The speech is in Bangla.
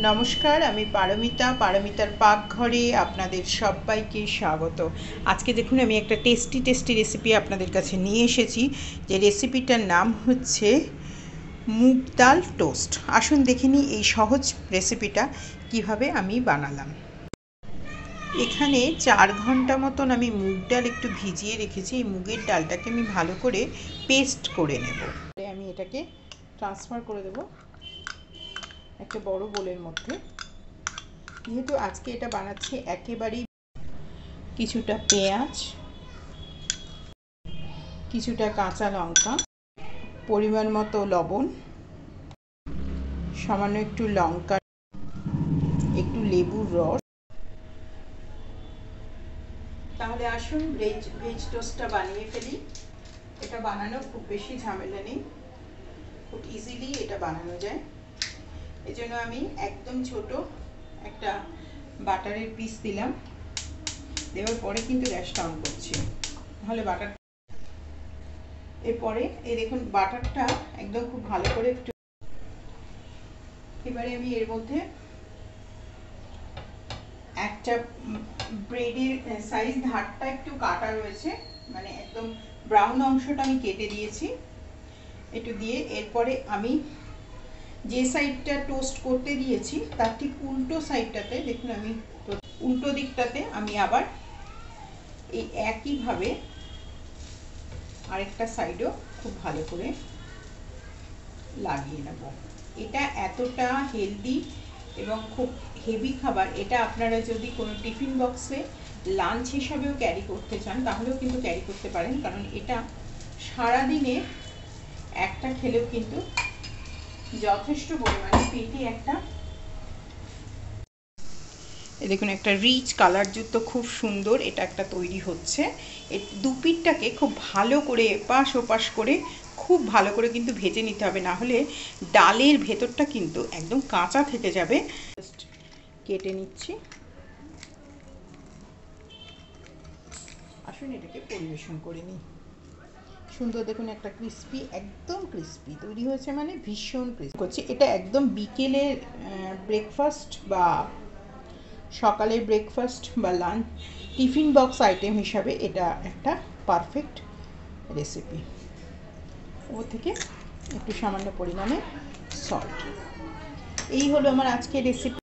নমস্কার, আমি পারমিতার পাকঘরে আপনাদের সবাইকে স্বাগত। আজকে দেখুন আমি একটা টেস্টি রেসিপি আপনাদের কাছে নিয়ে এসেছি। যে রেসিপিটার নাম হচ্ছে মুগ ডাল টোস্ট। আসুন দেখে নিই এই সহজ রেসিপিটা কিভাবে আমি বানালাম। এখানে 4 ঘন্টা মতন আমি মুগ ডাল একটু ভিজিয়ে রেখেছি। এই মুগের ডালটাকে আমি ভালো করে পেস্ট করে নেব। আমি এটাকে ট্রান্সফার করে দেব একটা বড় বোলের মধ্যে। যেহেতু আজকে এটা বানাচ্ছি একেবারেই, কিছুটা পেঁয়াজ, কিছুটা কাঁচা লঙ্কা, পরিমাণ মতো লবণ, সামান্য একটু লঙ্কা, একটু লেবুর রস। তাহলে আসুন ভেজ টোস্টটা বানিয়ে ফেলি। এটা বানানো খুব বেশি ঝামেলা নেই, খুব ইজিলি এটা বানানো যায়। এজন্য আমি একদম ছোট একটা বাটারের পিস দিলাম। দেওয়ার পরে কিন্তু গ্যাসটা অন করছি, তাহলে বাটার, এরপরে এই দেখুন বাটারটা একদম খুব ভালো করে একটু। এবারে আমি এর মধ্যে একটা ব্রেডের সাইজ, ধারটা একটু কাটা রয়েছে, মানে একদম ব্রাউন অংশটা আমি কেটে দিয়েছি একটু দিয়ে। এরপরে আমি যে সাইডটা টোস্ট করতে দিয়েছি তার ঠিক উল্টো সাইডটাতে দেখুন, আমি উল্টো দিকটাতে আমি আবার এই একইভাবে আরেকটা সাইডও খুব ভালো করে লাগিয়ে নেব। এটা এতটা হেলদি এবং খুব হেভি খাবার। এটা আপনারা যদি কোনো টিফিন বক্সে লাঞ্চ হিসাবেও ক্যারি করতে চান তাহলেও কিন্তু ক্যারি করতে পারেন, কারণ এটা সারাদিনে একটা খেলেও কিন্তু যথেষ্ট পরিমাণে পেটে একটা, দেখুন একটা রিচ কালারযুক্ত খুব সুন্দর এটা একটা তৈরি হচ্ছে। এই দুপিঠটাকে খুব ভালো করে এপাশ ওপাশ করে খুব ভালো করে কিন্তু ভেজে নিতে হবে, না হলে ডালের ভেতরটা কিন্তু একদম কাঁচা থেকে যাবে। কেটে নিচ্ছি। আসুন এটাকে পরিবেশন করে নিই। সুন্দর দেখুন একটা ক্রিস্পি, একদম ক্রিস্পি তৈরি হয়েছে, মানে ভীষণ ক্রিস্পি করছে। এটা একদম বিকেলের ব্রেকফাস্ট বা সকালের ব্রেকফাস্ট বা লাঞ্চ টিফিন বক্স আইটেম হিসাবে এটা একটা পারফেক্ট রেসিপি। ও থেকে একটু সামান্য পরিমাণে সল্ট। এই হলো আমার আজকের রেসিপি।